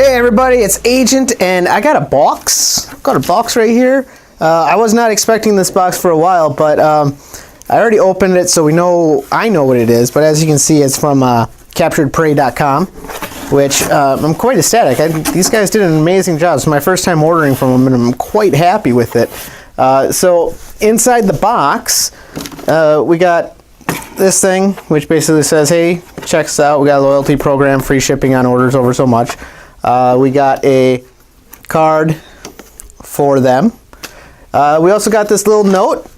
Hey everybody, it's Agent, and I got a box. Got a box right here. I was not expecting this box for a while, but I already opened it, so I know what it is. But as you can see, it's from CapturedPrey.com, which I'm quite ecstatic. These guys did an amazing job. It's my first time ordering from them, and I'm quite happy with it. So inside the box, we got this thing, which basically says, hey, check us out. We got a loyalty program, free shipping on orders over so much. We got a card for them. We also got this little note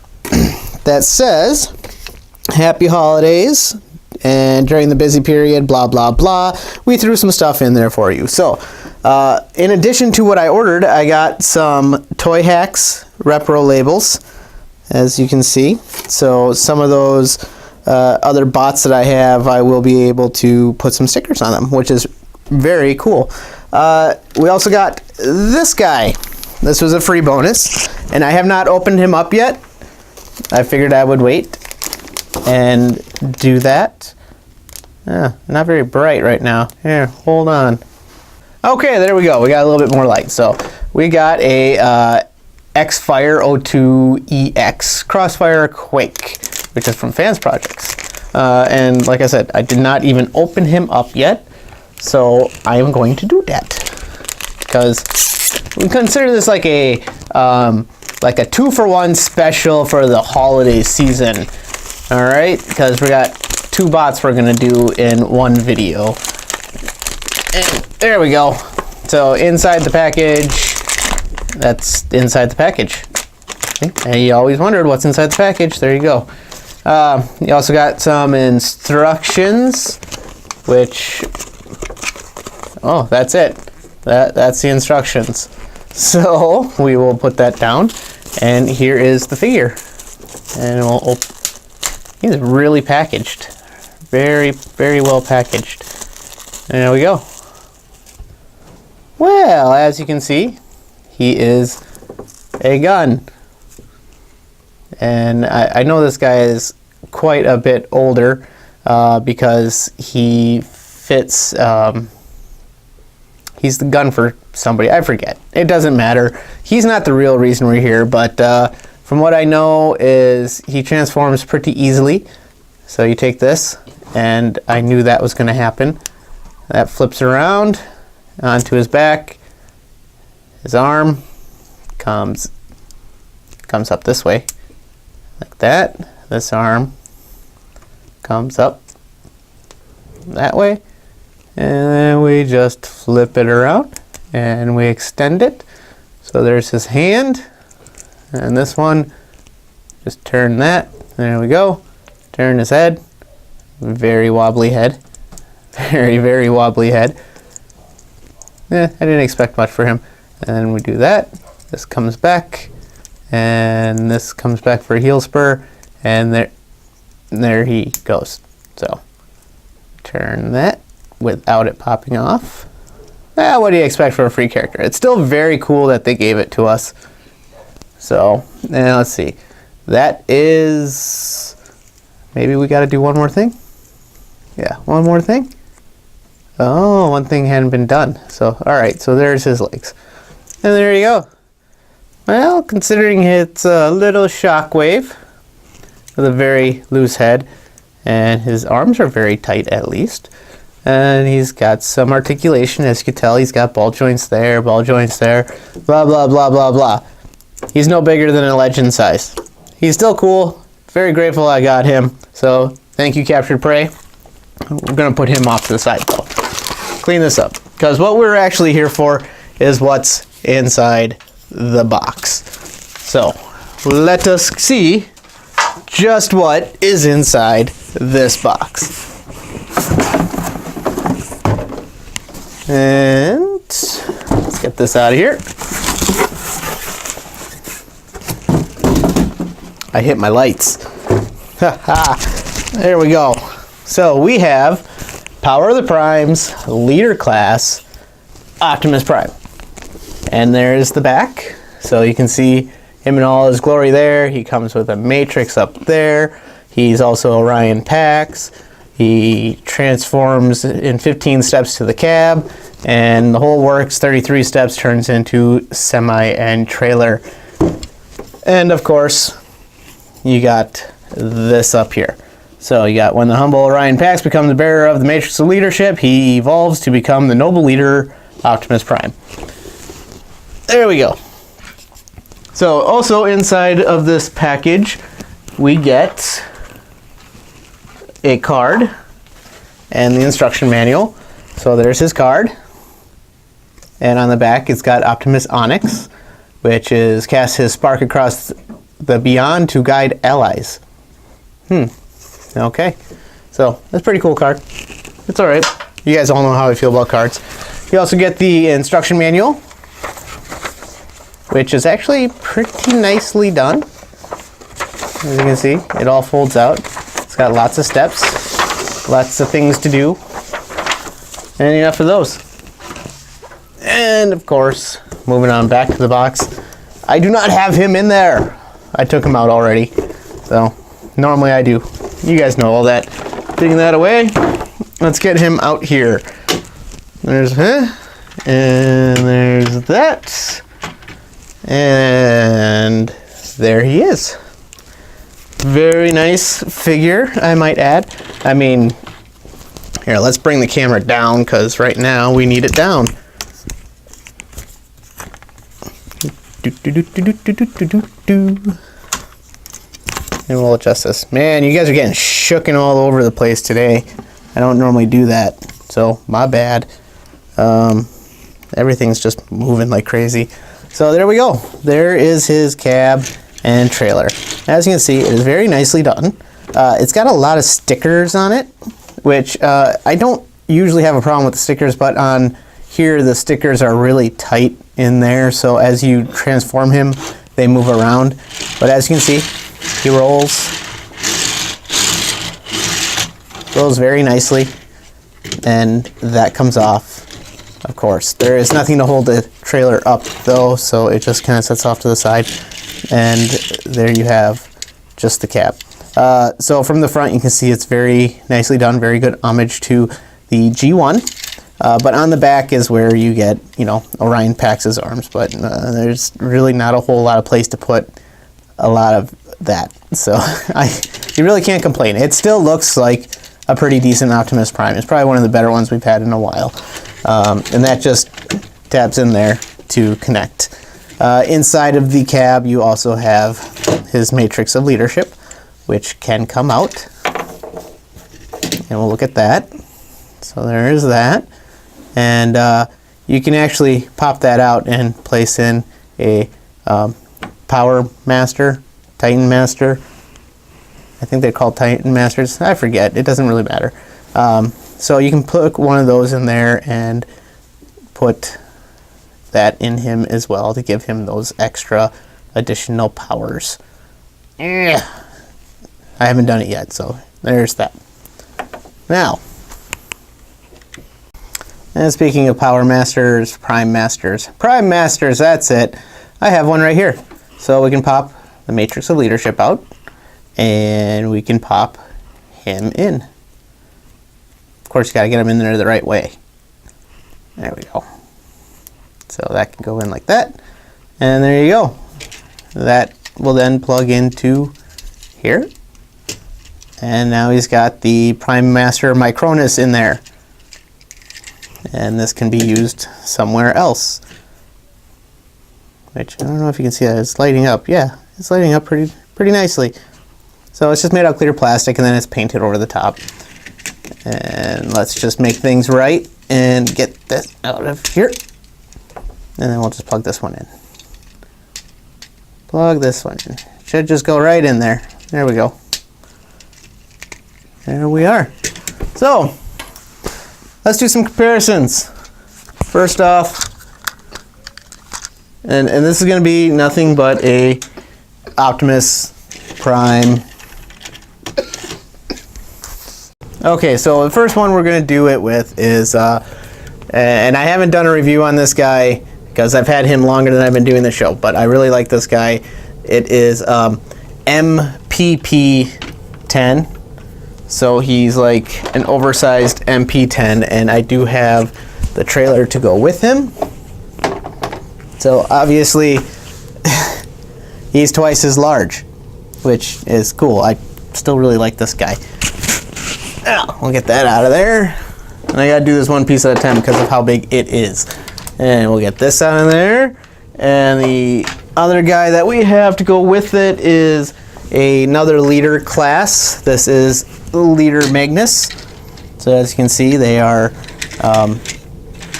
that says, happy holidays, and during the busy period, blah, blah, blah. We threw some stuff in there for you. So, in addition to what I ordered, I got some Toy Hacks Repro labels, as you can see. So, some of those other bots that I have, I will be able to put some stickers on them, which is very cool. We also got this guy. This was a free bonus, and I have not opened him up yet. I figured I would wait and do that. Not very bright right now. Here, hold on. Okay, there we go. We got a little bit more light. So we got a X-Fire 02EX Crossfire Quake, which is from Fans Projects. And like I said, I did not even open him up yet. So I am going to do that because we consider this like a 2-for-1 special for the holiday season. All right, because we got 2 bots we're gonna do in one video. And there we go. So inside the package, that's inside the package. And you always wondered what's inside the package. There you go. You also got some instructions, which. Oh, that's it. That's the instructions. So we will put that down, and here is the figure. And we'll open. He's really packaged, very, very well packaged. And there we go. Well, as you can see, he is a gun, and I know this guy is quite a bit older because he fits. He's the gun for somebody. I forget. It doesn't matter. He's not the real reason we're here, but from what I know is he transforms pretty easily. So you take this, and I knew that was going to happen. That flips around onto his back. His arm comes up this way, like that. This arm comes up that way. And then we just flip it around and we extend it. So there's his hand, and this one, just turn that. There we go. Turn his head. Very wobbly head. Very, very wobbly head. I didn't expect much for him. And then we do that. This comes back, and this comes back for a heel spur, and there he goes. So turn that without it popping off. What do you expect from a free character? It's still very cool that they gave it to us. So, let's see. That is... Maybe we got to do one more thing? Yeah, one more thing? Oh, one thing hadn't been done. So, alright, so there's his legs. And there you go. Well, considering it's a little shockwave with a very loose head, and his arms are very tight at least. And he's got some articulation, as you can tell. He's got ball joints there, blah, blah, blah, blah, blah. He's no bigger than a legend size. He's still cool. Very grateful I got him. So, thank you, Captured Prey. We're going to put him off to the side, though. Clean this up. Because what we're actually here for is what's inside the box. So, let us see just what is inside this box. And let's get this out of here. I hit my lights. There we go. So we have Power of the Primes, Leader Class, Optimus Prime. And there's the back. So you can see him in all his glory there. He comes with a matrix up there. He's also Orion Pax. He transforms in 15 steps to the cab, and the whole works. 33 steps turns into semi and trailer. And of course, you got this up here. So you got, when the humble Orion Pax becomes the bearer of the Matrix of Leadership, he evolves to become the noble leader, Optimus Prime. There we go. So also inside of this package, we get a card and the instruction manual. So there's his card. And on the back, it's got Optimus Onyx, which is cast his spark across the beyond to guide allies. Okay. So that's a pretty cool card. It's all right. You guys all know how I feel about cards. You also get the instruction manual, which is actually pretty nicely done. As you can see, it all folds out. It's got lots of steps, lots of things to do, and enough of those. And of course, moving on back to the box, I do not have him in there. I took him out already, so normally I do. You guys know all that. Taking that away, let's get him out here. There's him, and there's that, and there he is. Very nice figure, I might add. I mean, here, let's bring the camera down, because right now we need it down. And we'll adjust this. Man, you guys are getting shooken all over the place today. I don't normally do that, so my bad. Everything's just moving like crazy. So there we go. There is his cab and trailer. As you can see, it is very nicely done. It's got a lot of stickers on it, which I don't usually have a problem with the stickers, but on here the stickers are really tight in there, so as you transform him, they move around. But as you can see, he rolls very nicely, and that comes off. Of course, there is nothing to hold the trailer up though, so it just kind of sets off to the side, and there you have just the cab. So from the front, you can see it's very nicely done, very good homage to the G1. But on the back is where you get, you know, Orion Pax's arms, but there's really not a whole lot of place to put a lot of that. So you really can't complain. It still looks like a pretty decent Optimus Prime. It's probably one of the better ones we've had in a while. And that just tabs in there to connect. Inside of the cab, you also have his Matrix of Leadership, which can come out. And we'll look at that. So there is that. And you can actually pop that out and place in a Power Master, Titan Master. I think they're called Titan Masters. I forget. It doesn't really matter. So you can put one of those in there and put that in him as well to give him those extra additional powers. I haven't done it yet, so there's that. Now, and speaking of Power Masters, Prime Masters, that's it. I have one right here. So we can pop the Matrix of Leadership out, and we can pop him in. Of course, you gotta get him in there the right way. There we go. So that can go in like that, and there you go. That will then plug into here. And now he's got the Prime Master Micronus in there. And this can be used somewhere else. Which, I don't know if you can see that, it's lighting up. Yeah, it's lighting up pretty nicely. So it's just made out of clear plastic, and then it's painted over the top. And let's just make things right and get this out of here. And then we'll just plug this one in. Plug this one in. Should just go right in there. There we go. There we are. So, let's do some comparisons. First off, and this is going to be nothing but a Optimus Prime. Okay, so the first one we're going to do it with is, and I haven't done a review on this guy because I've had him longer than I've been doing the show, but I really like this guy. It is MPP-10. So he's like an oversized MP10, and I do have the trailer to go with him. So obviously he's twice as large, which is cool. I still really like this guy. Now, we'll get that out of there. And I gotta do this one piece at a time because of how big it is. And we'll get this out of there. And the other guy that we have to go with it is another leader class. This is the Leader Magnus. So as you can see, they are,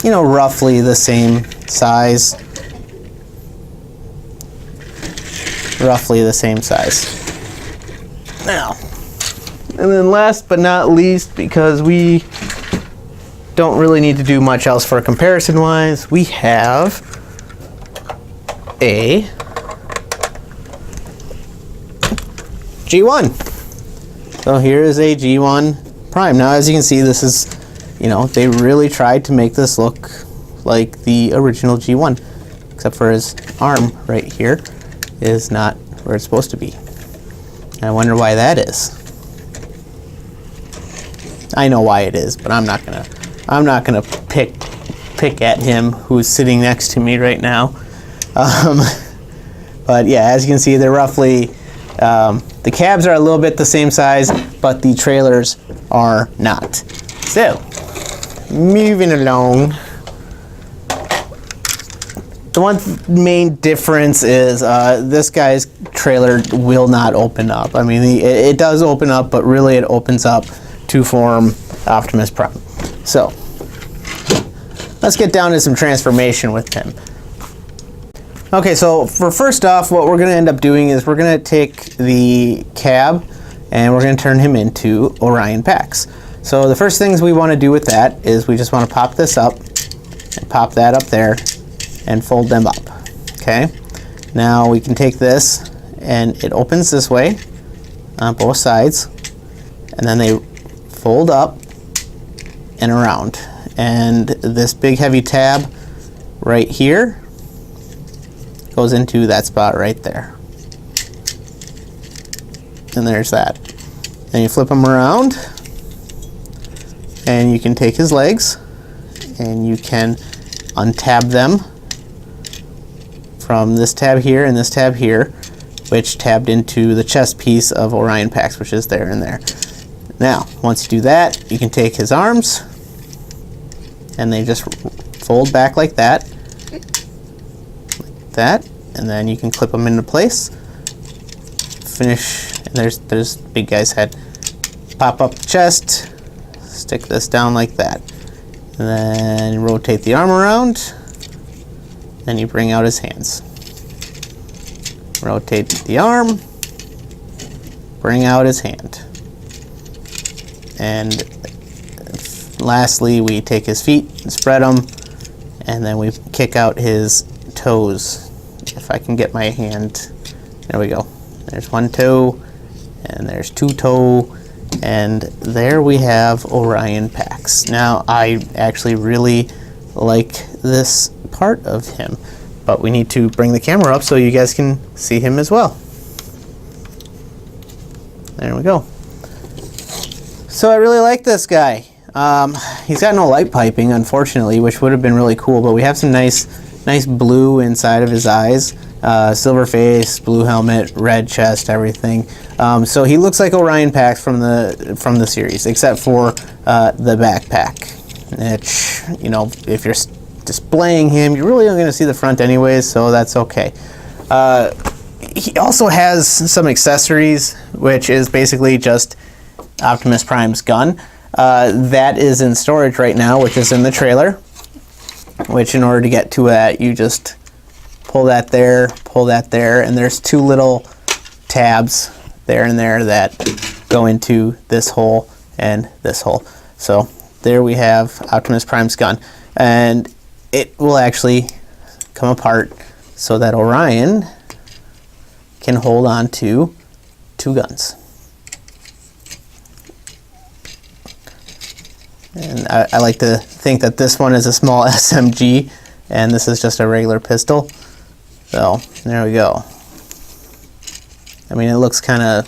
you know, roughly the same size. Roughly the same size. Now, and then last but not least, because we don't really need to do much else for comparison wise, we have a G1. So here is a G1 Prime. Now as you can see, this is, you know, they really tried to make this look like the original G1, except for his arm right here is not where it's supposed to be. And I wonder why that is. I know why it is, but I'm not gonna pick at him who's sitting next to me right now. But yeah, as you can see, they're roughly, the cabs are a little bit the same size, but the trailers are not. So, moving along. The one main difference is this guy's trailer will not open up. I mean, it does open up, but really it opens up to form Optimus Prime. So, let's get down to some transformation with him. Okay, so for first off, what we're going to end up doing is we're going to take the cab and we're going to turn him into Orion Pax. So the first things we want to do with that is we just want to pop this up and pop that up there and fold them up. Okay, now we can take this and it opens this way on both sides, and then they fold up and around, and this big heavy tab right here goes into that spot right there, and there's that. Then you flip them around and you can take his legs and you can untab them from this tab here and this tab here, which tabbed into the chest piece of Orion Pax, which is there and there. Now, once you do that, you can take his arms and they just fold back like that, and then you can clip them into place. Finish, and there's big guy's head. Pop up the chest, stick this down like that, and then rotate the arm around. Then you bring out his hands. Rotate the arm, bring out his hand. And lastly, we take his feet and spread them, and then we kick out his toes. If I can get my hand, there we go. There's one toe, and there's two toe, and there we have Orion Pax. Now, I actually really like this part of him, but we need to bring the camera up so you guys can see him as well. There we go. So I really like this guy. He's got no light piping, unfortunately, which would have been really cool, but we have some nice blue inside of his eyes. Silver face, blue helmet, red chest, everything. So he looks like Orion Pax from the series, except for the backpack, which, you know, if you're displaying him, you're really only going to see the front anyways, so that's okay. He also has some accessories, which is basically just Optimus Prime's gun. That is in storage right now, which is in the trailer, which in order to get to that, you just pull that there, and there's two little tabs there and there that go into this hole and this hole. So there we have Optimus Prime's gun, and it will actually come apart so that Orion can hold on to two guns. And I like to think that this one is a small SMG and this is just a regular pistol. So there we go. I mean, it looks kind of,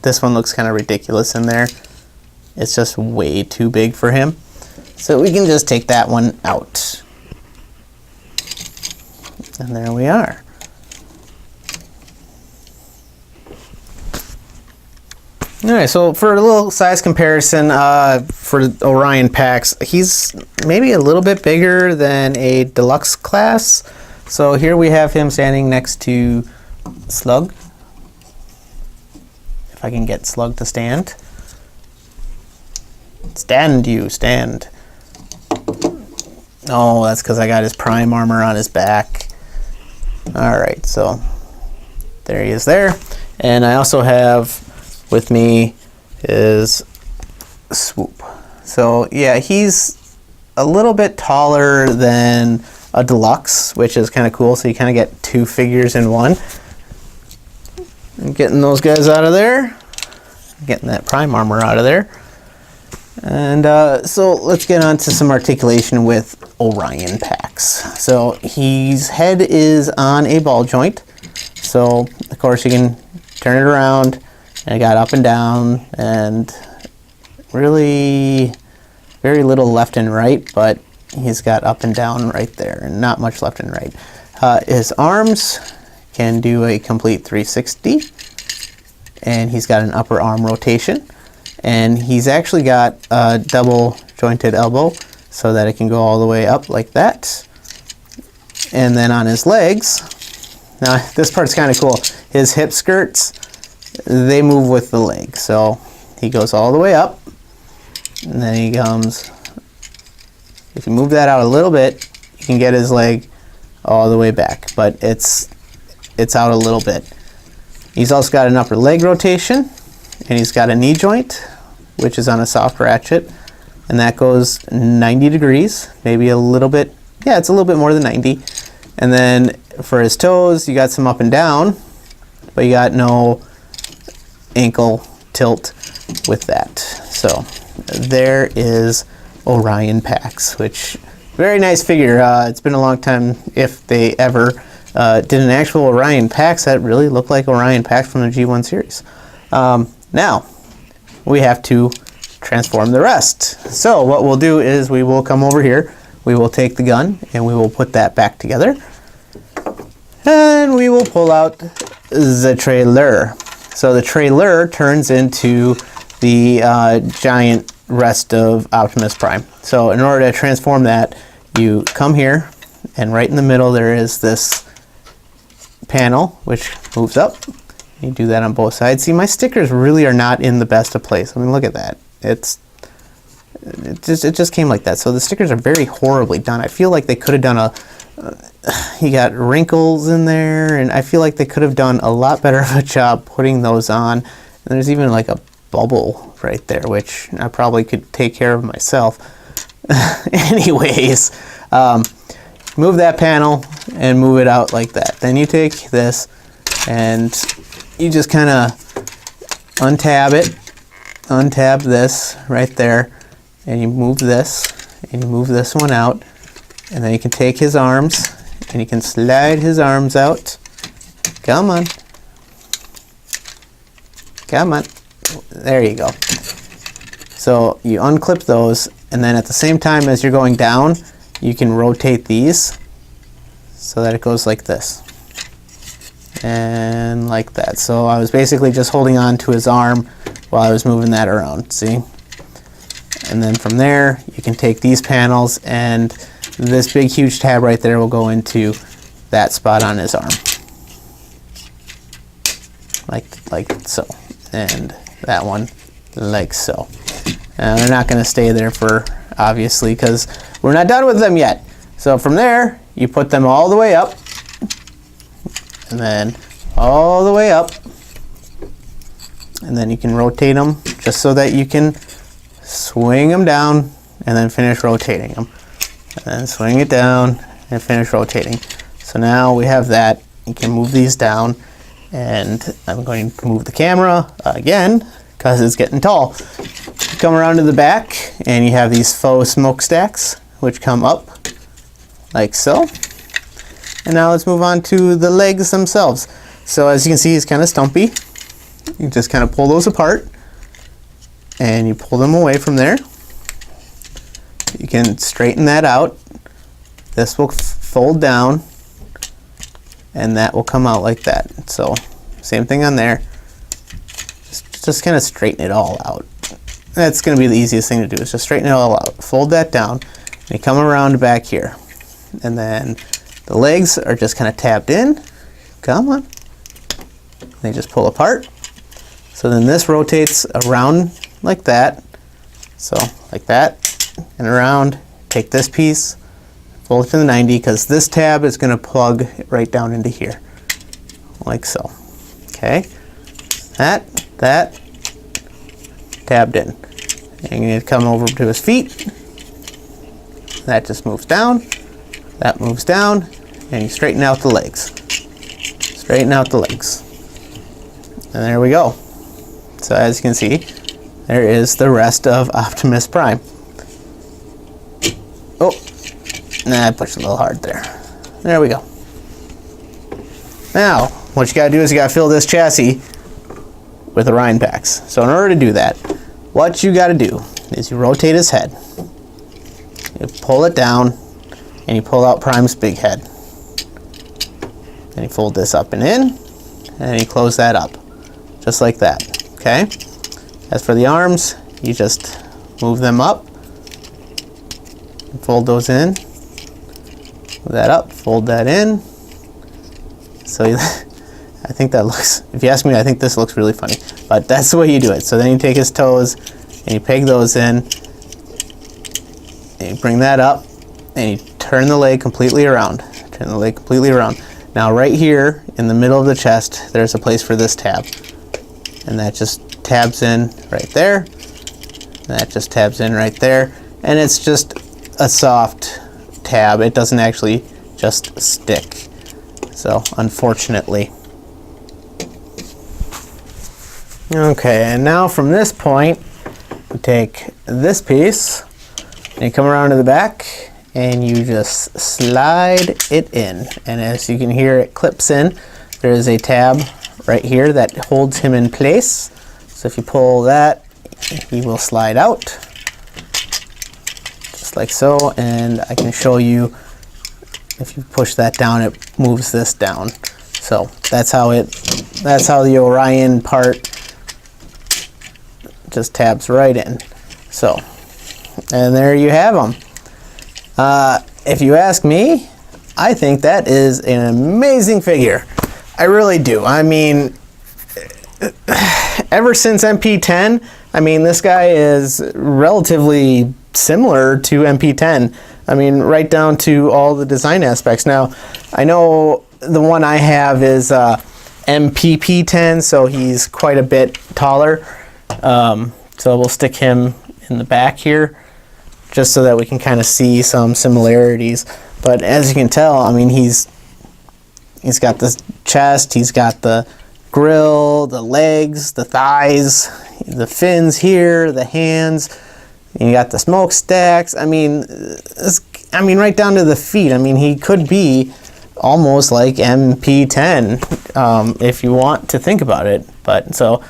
this one looks kind of ridiculous in there, It's just way too big for him. So we can just take that one out. And there we are. Alright, so for a little size comparison for Orion Pax, he's maybe a little bit bigger than a deluxe class. So here we have him standing next to Slug. If I can get Slug to stand. Stand, you, stand. Oh, that's because I got his Prime armor on his back. Alright, so there he is there. And I also have with me is Swoop. So yeah, he's a little bit taller than a deluxe, which is kind of cool. So you kind of get two figures in one. And getting those guys out of there, getting that Prime armor out of there. And so let's get on to some articulation with Orion Pax. So his head is on a ball joint. So of course you can turn it around. And I got up and down, and really very little left and right, but he's got up and down right there, and not much left and right. His arms can do a complete 360, and he's got an upper arm rotation, and he's actually got a double jointed elbow so that it can go all the way up like that. And then on his legs, now this part's kind of cool, his hip skirts, they move with the leg. So he goes all the way up, and then he comes, if you move that out a little bit, you can get his leg all the way back, but it's out a little bit. He's also got an upper leg rotation, and he's got a knee joint, which is on a soft ratchet, and that goes 90 degrees, maybe a little bit, yeah, it's a little bit more than 90. And then for his toes, you got some up and down, but you got no ankle tilt with that. So there is Orion Pax, which very nice figure. It's been a long time if they ever did an actual Orion Pax that really looked like Orion Pax from the G1 series. Now we have to transform the rest. So what we'll do is we will come over here, we will take the gun, and we will put that back together, and we will pull out the trailer. So the trailer turns into the giant rest of Optimus Prime. So in order to transform that, you come here, and right in the middle there is this panel which moves up. You do that on both sides. See, my stickers really are not in the best of place. I mean, look at that. It just came like that. So the stickers are very horribly done. I feel like they could have done you got wrinkles in there, and I feel like they could have done a lot better of a job putting those on. And there's even like a bubble right there, which I probably could take care of myself. Anyways, move that panel and move it out like that. Then you take this and you just kind of untab this right there, and you move this, and you move this one out, and then you can take his arms, and you can slide his arms out. Come on. Come on. There you go. So you unclip those, and then at the same time as you're going down, you can rotate these so that it goes like this. And like that. So I was basically just holding on to his arm while I was moving that around, see? And then from there, you can take these panels, and this big huge tab right there will go into that spot on his arm. Like so. And that one like so. And they're not going to stay there for, obviously, because we're not done with them yet. So from there, you put them all the way up, and then all the way up, and then you can rotate them just so that you can swing them down and then finish rotating them, and then swing it down and finish rotating. So now we have that. You can move these down, and I'm going to move the camera again because it's getting tall. You come around to the back, and you have these faux smokestacks which come up like so. And now let's move on to the legs themselves. So as you can see, he's kind of stumpy. You just kind of pull those apart, and you pull them away from there. You can straighten that out. This will fold down, and that will come out like that. So same thing on there. Just kind of straighten it all out. That's going to be the easiest thing to do, is just straighten it all out. Fold that down, and you come around back here. And then the legs are just kind of tabbed in. Come on. They just pull apart. So then this rotates around like that. So like that, and around. Take this piece, fold it to the 90, because this tab is going to plug right down into here. Like so. Okay. That, tabbed in. And you need to come over to his feet. That just moves down. That moves down. And you straighten out the legs. Straighten out the legs. And there we go. So as you can see, there is the rest of Optimus Prime. Oh, nah, I pushed a little hard there. There we go. Now, what you gotta do is you gotta fill this chassis with Orion Pax. So in order to do that, what you gotta do is you rotate his head. You pull it down, and you pull out Prime's big head. Then you fold this up and in, and you close that up. Just like that, okay? As for the arms, you just move them up, and fold those in, move that up, fold that in. So I think that looks, if you ask me, I think this looks really funny, but that's the way you do it. So then you take his toes, and you peg those in, and you bring that up, and you turn the leg completely around. Turn the leg completely around. Now right here, in the middle of the chest, there's a place for this tab. And that just tabs in right there. That just tabs in right there. And it's just a soft tab. It doesn't actually just stick. So, unfortunately. Okay, and now from this point, you take this piece, and you come around to the back, and you just slide it in. And as you can hear, it clips in. There is a tab right here that holds him in place. So if you pull that, he will slide out. Just like so. And I can show you, if you push that down, it moves this down. So that's how the Orion part just tabs right in. So, and there you have them. If you ask me, I think that is an amazing figure. I really do. I mean, ever since MP10, I mean, this guy is relatively similar to MP10. I mean, right down to all the design aspects. Now, I know the one I have is MPP10, so he's quite a bit taller. So we'll stick him in the back here, just so that we can kind of see some similarities. But as you can tell, I mean, he's got the chest, he's got the grill, the legs, the thighs, the fins here, the hands. You got the smokestacks. I mean, right down to the feet. I mean, he could be almost like MP10 if you want to think about it. But so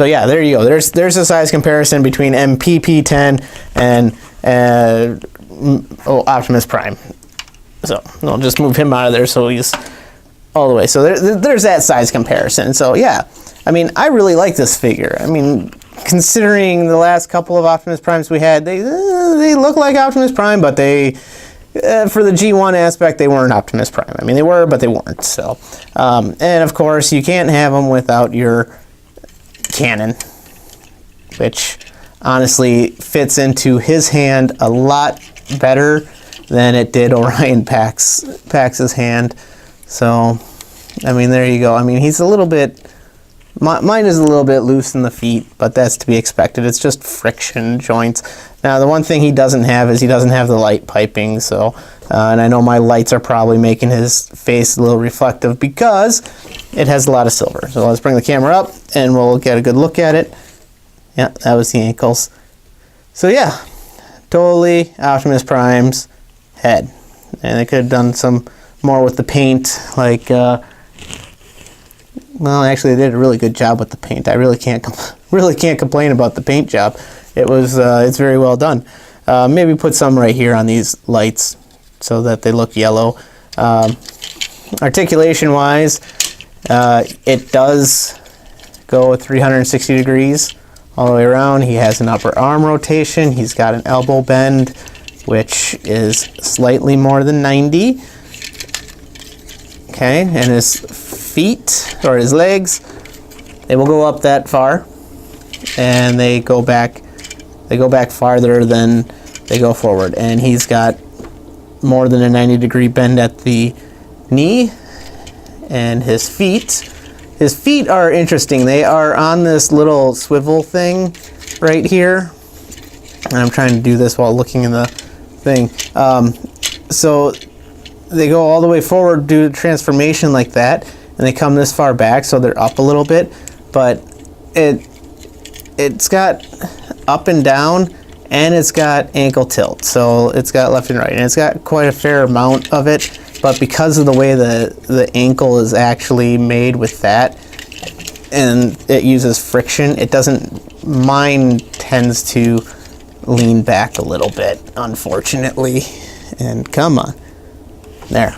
yeah, there you go. There's a size comparison between MPP10 and Optimus Prime. So I'll just move him out of there so he's all the way. So there's that size comparison. So yeah, I mean, I really like this figure. I mean, considering the last couple of Optimus Primes we had, they look like Optimus Prime, but they, for the G1 aspect, they weren't Optimus Prime. I mean, they were, but they weren't. So, and of course, you can't have them without your cannon, which honestly fits into his hand a lot better than it did Orion Pax's hand. So, I mean, there you go. I mean, he's a little bit, mine is a little bit loose in the feet, but that's to be expected. It's just friction joints. Now, the one thing he doesn't have is he doesn't have the light piping. So, and I know my lights are probably making his face a little reflective because it has a lot of silver. So let's bring the camera up and we'll get a good look at it. Yeah, that was the ankles. So yeah, totally Optimus Prime's head. And they could have done some more with the paint, like, well, actually they did a really good job with the paint. I really can't really can't complain about the paint job. It's very well done. Maybe put some right here on these lights so that they look yellow. Articulation wise, it does go 360 degrees all the way around. He has an upper arm rotation. He's got an elbow bend, which is slightly more than 90. Okay, and his feet, or his legs, they will go up that far, and they go back farther than they go forward. And he's got more than a 90-degree bend at the knee. And his feet are interesting. They are on this little swivel thing right here. And I'm trying to do this while looking in the thing. So they go all the way forward, do a transformation like that, and they come this far back, so they're up a little bit. But it's got up and down, and it's got ankle tilt. So it's got left and right, and it's got quite a fair amount of it. But because of the way the ankle is actually made with that, and it uses friction, it doesn't, mine tends to lean back a little bit, unfortunately. And come on. There.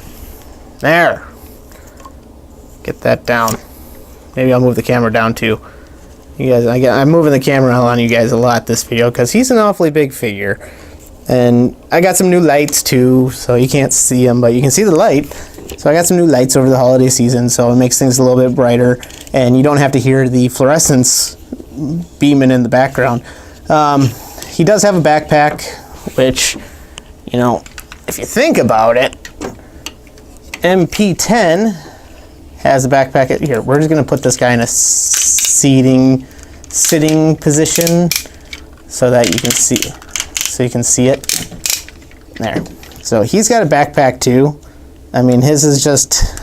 Get that down. Maybe I'll move the camera down too. You guys, I'm moving the camera on you guys a lot this video because he's an awfully big figure. And I got some new lights too, so you can't see them, but you can see the light. So I got some new lights over the holiday season, so it makes things a little bit brighter, and you don't have to hear the fluorescence beaming in the background. He does have a backpack, which, you know, if you think about it, MP10 has a backpack. Here, we're just going to put this guy in a sitting position so that you can see it. There. So he's got a backpack too. I mean, his is just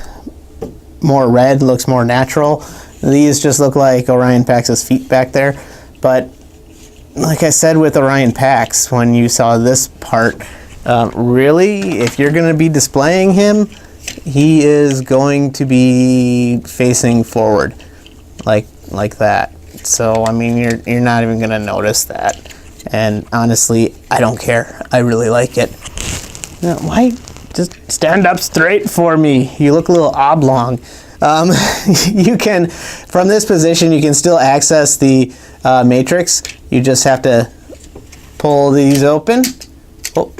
more red, looks more natural. These just look like Orion Pax's feet back there. But like I said with Orion Pax, when you saw this part, really, if you're going to be displaying him, he is going to be facing forward like that. So I mean, you're not even going to notice that. And honestly, I don't care. I really like it. Now, why just stand up straight for me? You look a little oblong. You can, from this position, you can still access the matrix. You just have to pull these open. Oh.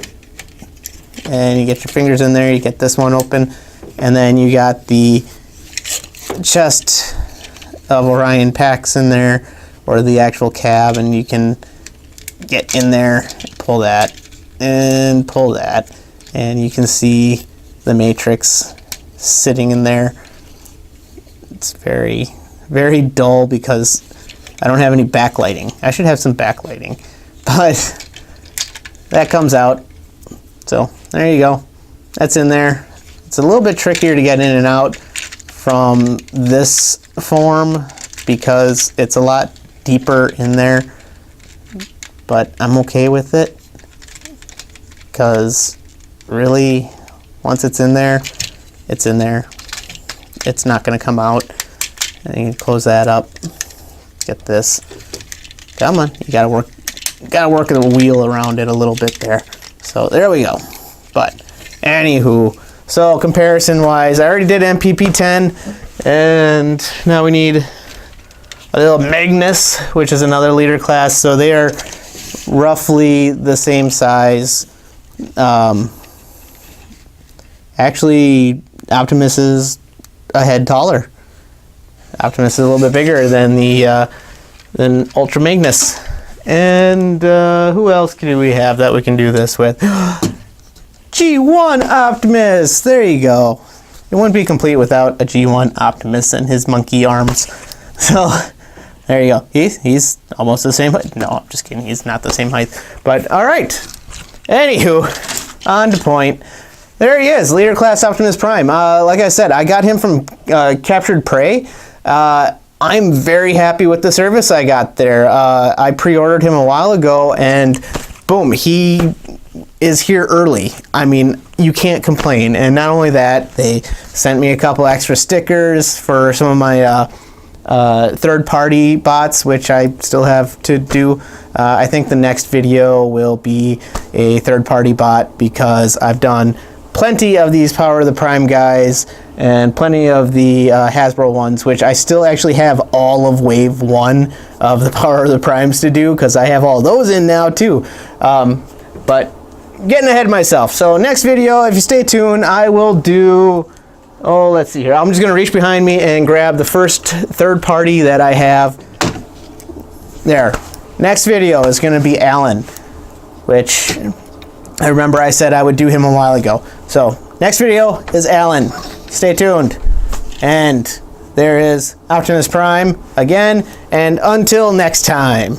And you get your fingers in there. You get this one open. And then you got the chest of Orion Pax in there, or the actual cab, and you can get in there, pull that, and pull that, and you can see the matrix sitting in there. It's very, very dull because I don't have any backlighting. I should have some backlighting, but that comes out. So there you go. That's in there. It's a little bit trickier to get in and out from this form because it's a lot deeper in there, but I'm okay with it because really, once it's in there, it's in there. It's not going to come out. And you can close that up. Get this. Come on, you gotta work the wheel around it a little bit there. So there we go. But anywho, so comparison wise, I already did MPP10, and now we need a little Magnus, which is another leader class. So they are roughly the same size. Actually, Optimus is a head taller. Optimus is a little bit bigger than the than Ultra Magnus. And who else can we have that we can do this with? G1 Optimus! There you go. It wouldn't be complete without a G1 Optimus and his monkey arms. So, there you go. He's almost the same height. No, I'm just kidding. He's not the same height. But, alright. Anywho, on to point. There he is, Leader Class Optimus Prime. Like I said, I got him from Captured Prey. I'm very happy with the service I got there. I pre-ordered him a while ago, and boom, he is here early. I mean, you can't complain. And not only that, they sent me a couple extra stickers for some of my third-party bots, which I still have to do. I think the next video will be a third-party bot because I've done plenty of these Power of the Prime guys and plenty of the Hasbro ones, which I still actually have all of Wave 1 of the Power of the Primes to do because I have all those in now too. But getting ahead of myself. So next video, if you stay tuned, I will do... Oh, let's see here. I'm just going to reach behind me and grab the first third party that I have. There. Next video is going to be Alan, which I remember I said I would do him a while ago. So next video is Alan. Stay tuned. And there is Optimus Prime again. And until next time.